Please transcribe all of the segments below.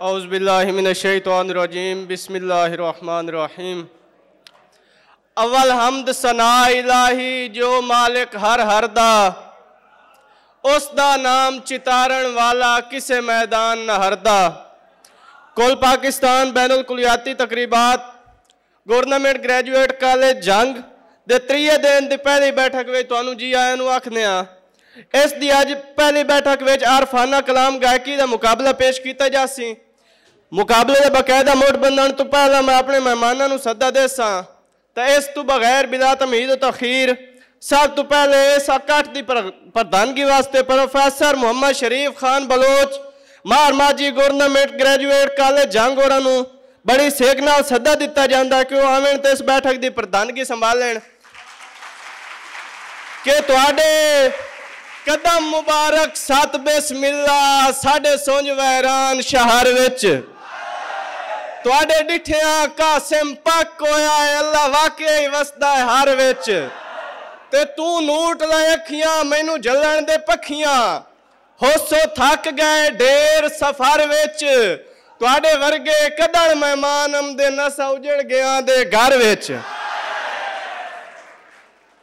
औज़ुबिल्लाहिमिनश्शैतानिर्रजीम बिस्मिल्लाहिर्रहमानिर्रहीम। अव्वल हमद सना इलाही जो मालिक हर दा, उस दा नाम चितारण वाला किसे मैदान न हरदा। कुल पाकिस्तान बैनुल कुलियाती तकरीबात गवर्नमेंट ग्रेजुएट कॉलेज जंग दे त्रीए दिन की पहली बैठक में तुहानू जी आया नू आखने आ। इस दी अज पहली बैठक में आरफाना कलाम गायकी का मुकाबला पेश किया जासी। मुकाबले के बकायदा मोट बंधन तो पहला मैं अपने मेहमानों को सदा देसा। तो इस तो बगैर बिला तमीद तखीर सब तो पहले इस इकट्ठ की प्रधानगी वास्ते प्रोफेसर मोहम्मद शरीफ खान बलोच मारमाजी गवर्नमेंट ग्रेजुएट कॉलेज जंग होरां नू बड़ी सेक नाल सदा दिता जाता कि वह आवें तो इस बैठक की प्रधानगी संभालें कि तुहाडे कदम मुबारक सत बिस्मिल्लाह साडे सुंज वैरान शहर विच तुहाडे डिठिया कासिम पक होया अल्लाह वाकई वसदा है हर विच ते तू नूट ले अखियां मैनू जलन दे पखियां होसो थक गए ढेर सफर विच तुहाडे वर्गे कदड़ मेहमान आमदे नसा उजड़ गया दे घर विच।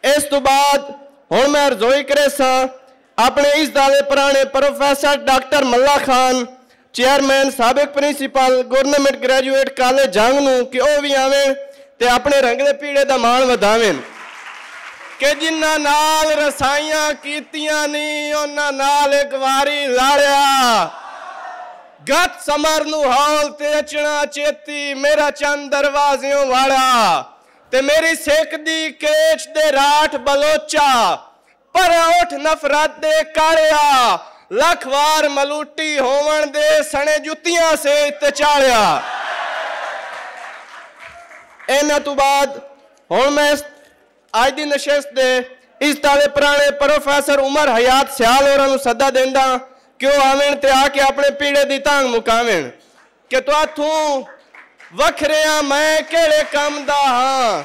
इस तो बाद हुण मैं अर्जोई करे सा अपने इस दाले पुराने प्रोफेसर डॉक्टर मल्ला खान चेयरमैन साबिक प्रिंसीपल गवर्नमेंट ग्रेजुएट कॉलेज जंग नू कि वह भी आवें ते अपने रंगले पीड़े का मान वधावें कि जिन्हां नाल रसाइयां कीतियां नहीं उन्हां नाल एक वारी लाड़िया गत समर नू हौल ते अचना चेती मेरा चंद दरवाजियों वाड़ा ते मेरी सेकदी केच दे राठ बलोचा पर उठ नफरत दे कालिया लख वार मलूटी होवन दे सने जुतियां से चालिया। इन्हां तो बाद हुण मैं अज की नशिस्त दे इस ताले पुराने प्रोफेसर उमर हयात सियाल होरां नू सदा देंदा कि वह आवें ते आके अपने पीड़े दी तांग मुकावें कि तुहाथू वखरिया मैं केड़े कम दा हां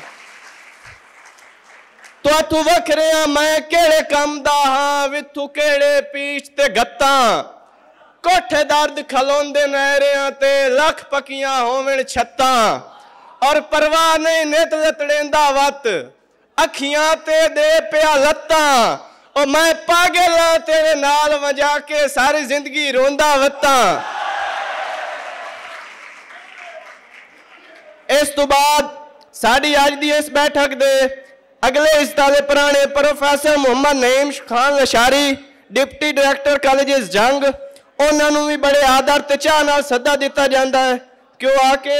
तुहाथू वखरिया मैं केड़े कम दा हां विथू केड़े पीछ ते गत्ता कोठे दर्द खलोंदे नहरियां ते लख पकियां होवें छत्तां और परवाह नहीं नित लतड़ेंदा वत अखियां ते दे पिया लत्तां और मैं पागल तेरे नाल वजा के सारी जिंदगी रोंदा वत्ता। इस तो बाद साड़ी अज दी इस बैठक दे अगले इस ताले पुराने professor Mohammad Naeem Khan Lashari deputy director college जंग उन्होंने भी बड़े आदर ते चाह नाल सदा दिता जाता है कि वह आके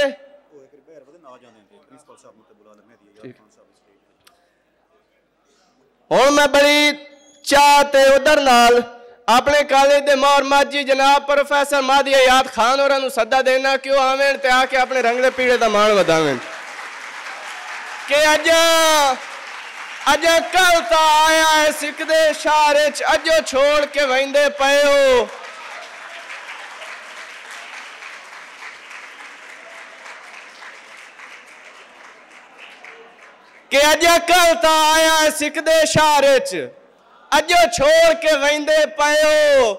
हुण मैं बड़ी चाह ते उधर नाल अपने कॉलेज के मोहर माजी जनाब प्रोफेसर मादी हयात खान होरां नू सदा देना कि वह आवें ते आके अपने रंगले पीड़े का मान वधावें कि अज कल तो आया है सिकदे शहर अजो छोड़ के वहिंदे पे हो कि अज कल तो आया है सिकदे शहर अजो छोड़ के वहिंदे पे हो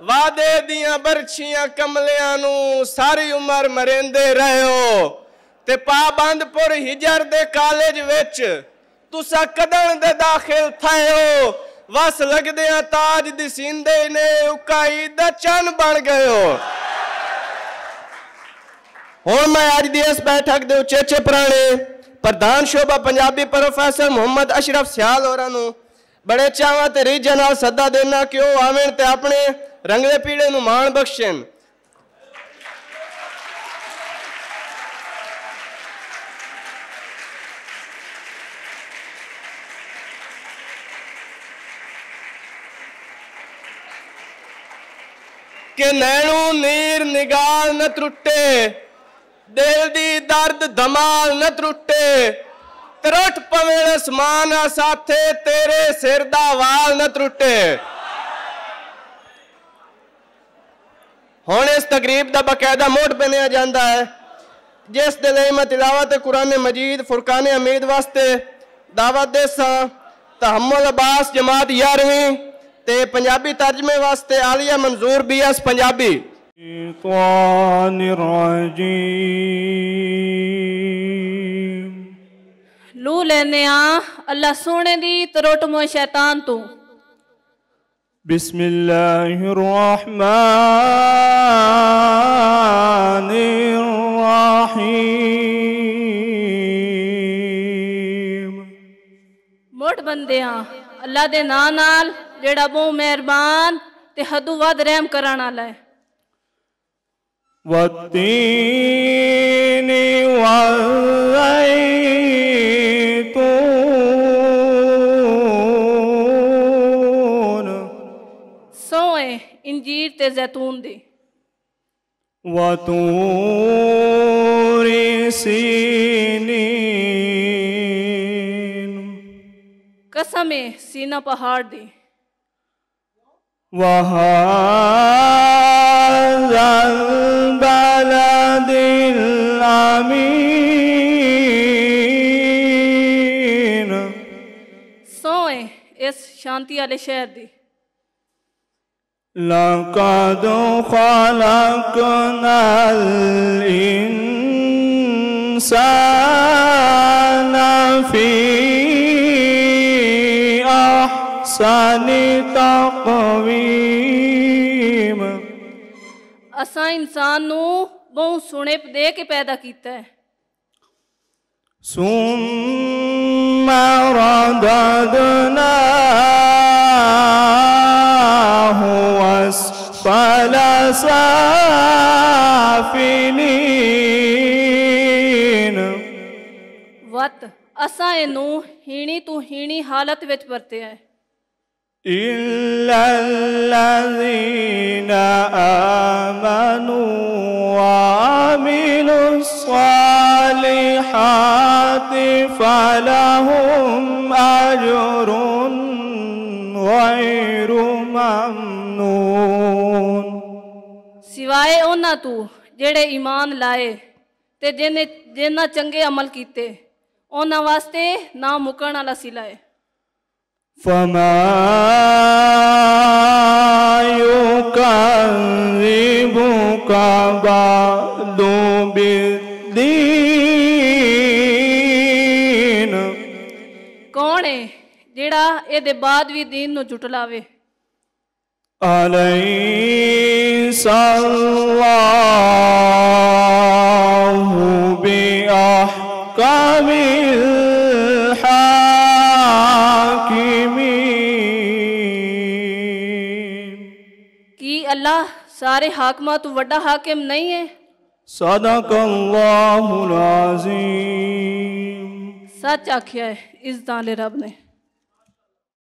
वादे दियां बरछियां कमलियां नू सारी उम्र मरेंदे रहो ते पाबंदपुर हिजर दे कॉलेज विच तुसा कदन दे दाखिल थे हो वस लगदे ताज दी सींदे ने उकाई दा चन बन गए हो। हुण मैं अज दी इस बैठक दे उचेचे पुराने प्रधान शोभा पंजाबी प्रोफेसर मोहम्मद अशरफ सियाल होरां नू बड़े चावां ते रीझां नाल सदा देना कि वह आवें ते अपने रंगले पीड़े नू मान बख्शें कि नैनू नीर निगाल न त्रुटे दिल दी दर्द धमाल न त्रुटे त्रुट पवे आसमान साथे तेरे सिर दा वाल न त्रुटे। हुण इस तकरीब का बकायदा मोड बनया जाता है जिस दे लई मैं तिलावत कुरान मजीद फुरकान हमीद वास्ते दावत देसा तहम्मुल अब्बास जमात 11वीं ते पंजाबी तर्जमे वास्ते आलिया मंजूर BS पंजाबी। लू लेने अल्लाह सोने दी तरोट मोह शैतान तू। बिस्मिल्लाहिर्रहमानिर्रहीम। मोट बंदे अल्लाह दे नां नाल जेड़ा बहु मेहरबान ते हदू वद रहम करन वाला है। वत्तीनी वज़ैतून। सोए इंजीर ते जैतून दी। वतूरी सीनीन। कसम है सीना पहाड़ दी। वहाज़ल बलदिल अमीन। सोए इस शांति वाले शहर दी। लक़द ख़लक़नल इंसान फ़ी अहसनि तक़वीम। असा इंसान नू बहु सुने दे के पैदा कीता है। सुम्मा रददनाहु अस्फल साफिलीन। वत असा इनू हीणी तू हीणी हालत विच परते है। इल्लल्लज़ीना आमनू वअमिलुस्सालिहाति फलहुम अजरुन गैरु ममनून। सिवाए उन्हां तू जेड़े ईमान लाए ते जिन्हां चंगे अमल कीते उन्हां वास्ते ना मुकण वाला सिला है। फमा युकज़्ज़िबुका बअदु बिद्दीन। कौन है जेड़ा एदे बाद भी दीन नू जुटलावे। अलैहिस्सलाहु बिअहकमिल हाकिमीन। कि अल्लाह सारे हाकमा तू वड्डा हाकिम नहीं है। सदकल्लाहुल अज़ीम। सच आख्या है इस दाले रब ने।